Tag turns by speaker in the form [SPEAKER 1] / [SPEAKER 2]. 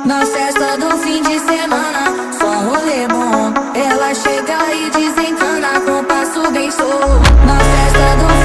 [SPEAKER 1] Na festa do fim de semana, só rolê bom. Ela chega e desencana com passo bem show. Na festa do